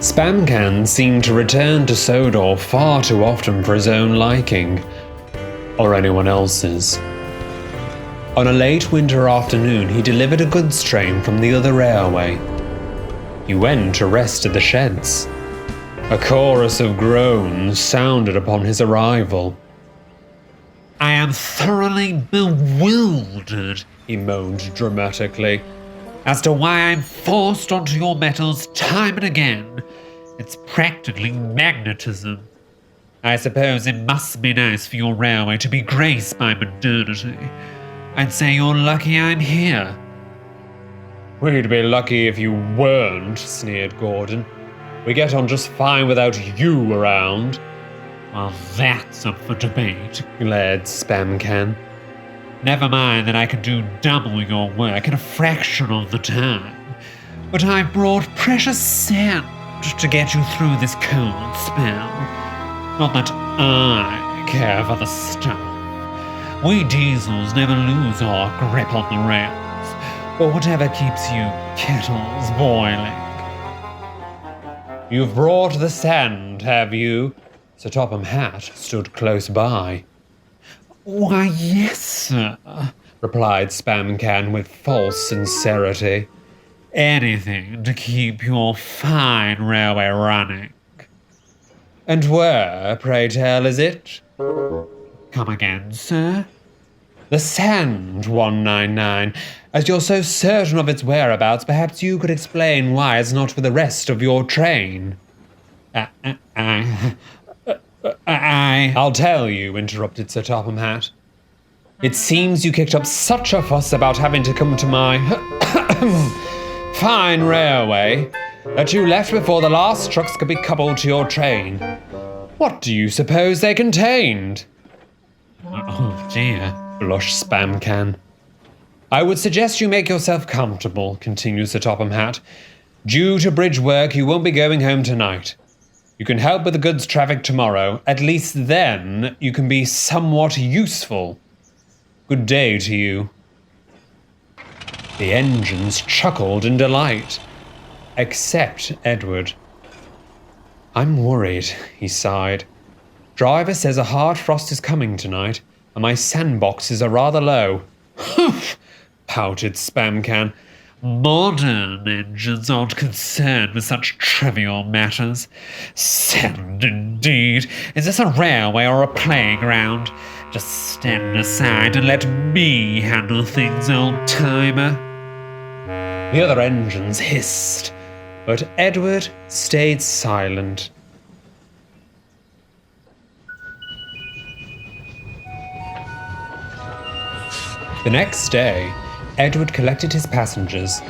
Spamcan seemed to return to Sodor far too often for his own liking, or anyone else's. On a late winter afternoon, he delivered a goods train from the other railway. He went to rest at the sheds. A chorus of groans sounded upon his arrival. I am thoroughly bewildered, he moaned dramatically, as to why I'm forced onto your metals time and again. It's practically magnetism. I suppose it must be nice for your railway to be graced by modernity. I'd say you're lucky I'm here. We'd be lucky if you weren't, sneered Gordon. We get on just fine without you around. Well, that's up for debate, glared Spamcan. Never mind that I can do double your work in a fraction of the time. But I brought precious sand to get you through this cold spell. Not that I care for the stuff. We diesels never lose our grip on the rails, but whatever keeps you kettles boiling. You've brought the sand, have you? Sir Topham Hatt stood close by. Why, yes, sir, replied Spamcan with false sincerity. Anything to keep your fine railway running. And where, pray tell, is it? Come again, sir? The sand, 199. As you're so certain of its whereabouts, perhaps you could explain why it's not with the rest of your train. I'll tell you, interrupted Sir Topham Hatt. It seems you kicked up such a fuss about having to come to my fine railway that you left before the last trucks could be coupled to your train. What do you suppose they contained? Oh dear, blushed Spamcan. I would suggest you make yourself comfortable, continued Sir Topham Hatt. Due to bridge work, you won't be going home tonight. You can help with the goods traffic tomorrow. At least then you can be somewhat useful. Good day to you. The engines chuckled in delight. Except Edward. I'm worried, he sighed. Driver says a hard frost is coming tonight, and my sandboxes are rather low. Humph! Pouted Spamcan. Modern engines aren't concerned with such trivial matters. Sand indeed. Is this a railway or a playground? Just stand aside and let me handle things, old-timer. The other engines hissed, but Edward stayed silent. The next day, Edward collected his passengers.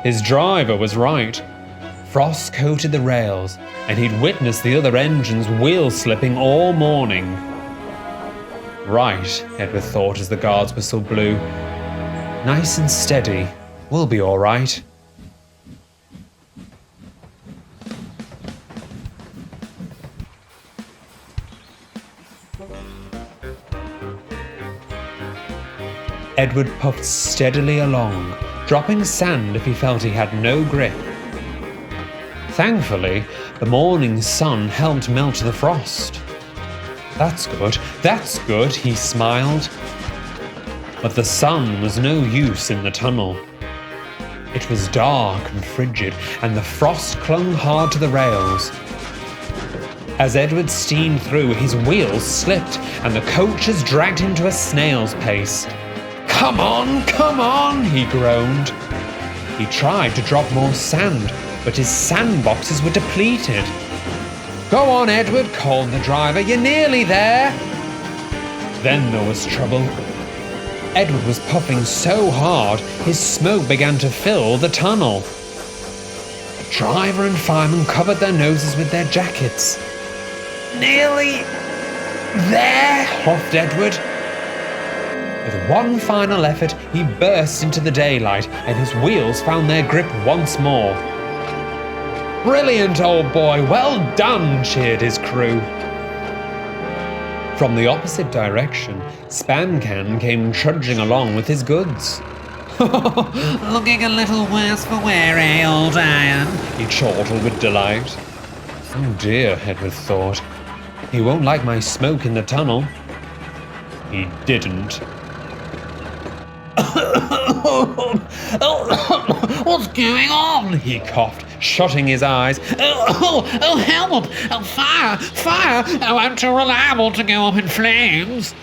His driver was right. Frost coated the rails, and he'd witnessed the other engines wheel slipping all morning. Right, Edward thought as the guard's whistle blew. Nice and steady. We'll be all right. Edward puffed steadily along, dropping sand if he felt he had no grip. Thankfully, the morning sun helped melt the frost. That's good, he smiled. But the sun was no use in the tunnel. It was dark and frigid, and the frost clung hard to the rails. As Edward steamed through, his wheels slipped, and the coaches dragged him to a snail's pace. Come on, he groaned. He tried to drop more sand, but his sandboxes were depleted. Go on, Edward, called the driver. You're nearly there. Then there was trouble. Edward was puffing so hard, his smoke began to fill the tunnel. The driver and fireman covered their noses with their jackets. Nearly there, huffed Edward. With one final effort, he burst into the daylight, and his wheels found their grip once more. Brilliant, old boy, well done, cheered his crew. From the opposite direction, Spamcan came trudging along with his goods. Looking a little worse for wear, eh, old iron? He chortled with delight. Oh dear, Edward thought. He won't like my smoke in the tunnel. He didn't. What's going on? He coughed, shutting his eyes. Oh, help! Oh, fire! Fire! Oh, I'm too reliable to go up in flames.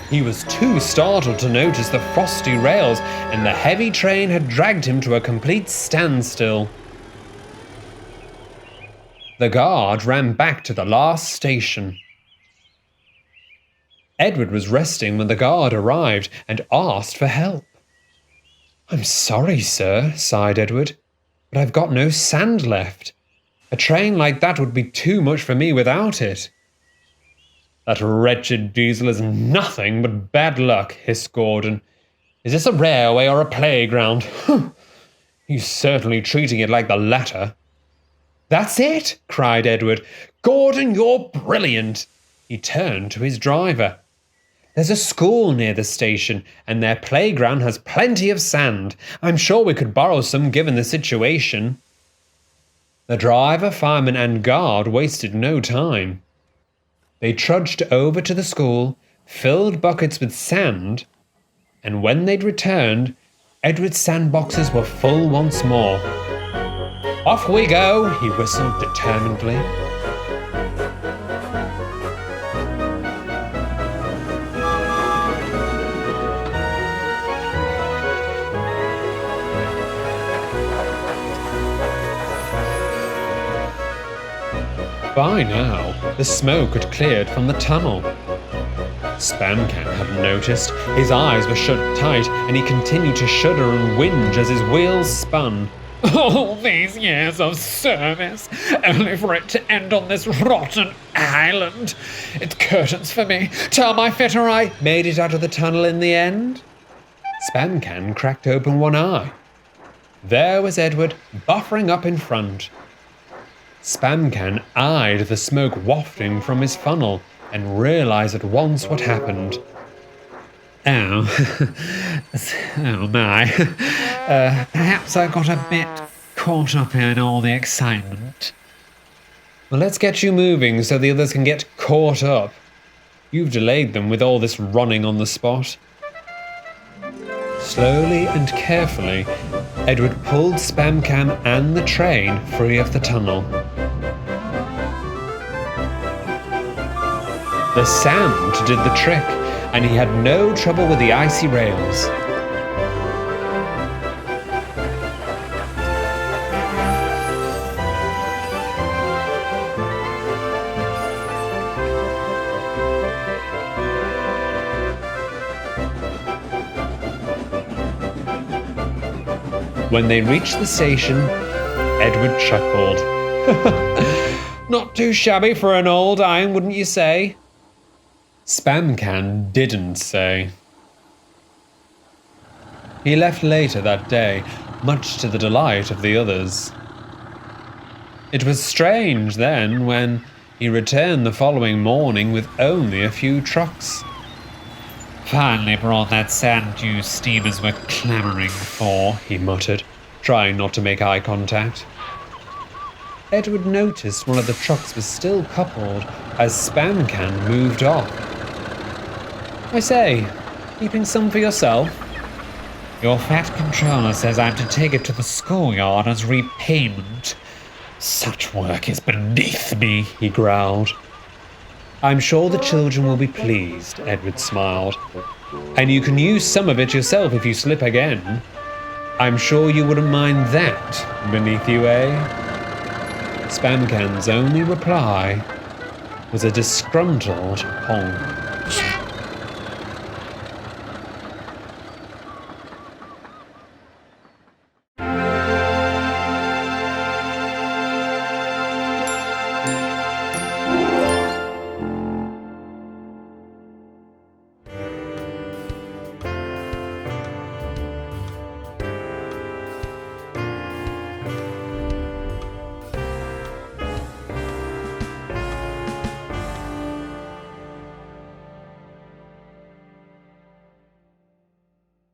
He was too startled to notice the frosty rails, and the heavy train had dragged him to a complete standstill. The guard ran back to the last station. Edward was resting when the guard arrived and asked for help. "I'm sorry, sir," sighed Edward, "but I've got no sand left. A train like that would be too much for me without it." "That wretched diesel is nothing but bad luck," hissed Gordon. "Is this a railway or a playground? He's certainly treating it like the latter." "That's it!" cried Edward. "Gordon, you're brilliant!" He turned to his driver. "There's a school near the station, and their playground has plenty of sand. I'm sure we could borrow some given the situation." The driver, fireman, and guard wasted no time. They trudged over to the school, filled buckets with sand, and when they'd returned, Edward's sandboxes were full once more. "Off we go," he whistled determinedly. By now, the smoke had cleared from the tunnel. Spamcan hadn't noticed. His eyes were shut tight, and he continued to shudder and whinge as his wheels spun. All these years of service, only for it to end on this rotten island. It's curtains for me. Tell my fitter I Made it out of the tunnel in the end? Spamcan cracked open one eye. There was Edward, buffering up in front. Spamcan eyed the smoke wafting from his funnel and realized at once what happened. Oh my. Perhaps I got a bit caught up in all the excitement. Well, let's get you moving so the others can get caught up. You've delayed them with all this running on the spot. Slowly and carefully, Edward pulled Spamcan and the train free of the tunnel. The sand did the trick, and he had no trouble with the icy rails. When they reached the station, Edward chuckled. "Not too shabby for an old iron, wouldn't you say?" Spamcan didn't say. He left later that day, much to the delight of the others. It was strange then when he returned the following morning with only a few trucks. Finally brought that sand you steamers were clamoring for, he muttered, trying not to make eye contact. Edward noticed one of the trucks was still coupled as Spamcan moved off. "I say, keeping some for yourself?" Your fat controller says I'm to take it to the schoolyard as repayment. Such work is beneath me, he growled. "I'm sure the children will be pleased," Edward smiled. "And you can use some of it yourself if you slip again. I'm sure you wouldn't mind that beneath you, eh?" Spamcan's only reply was a disgruntled honk.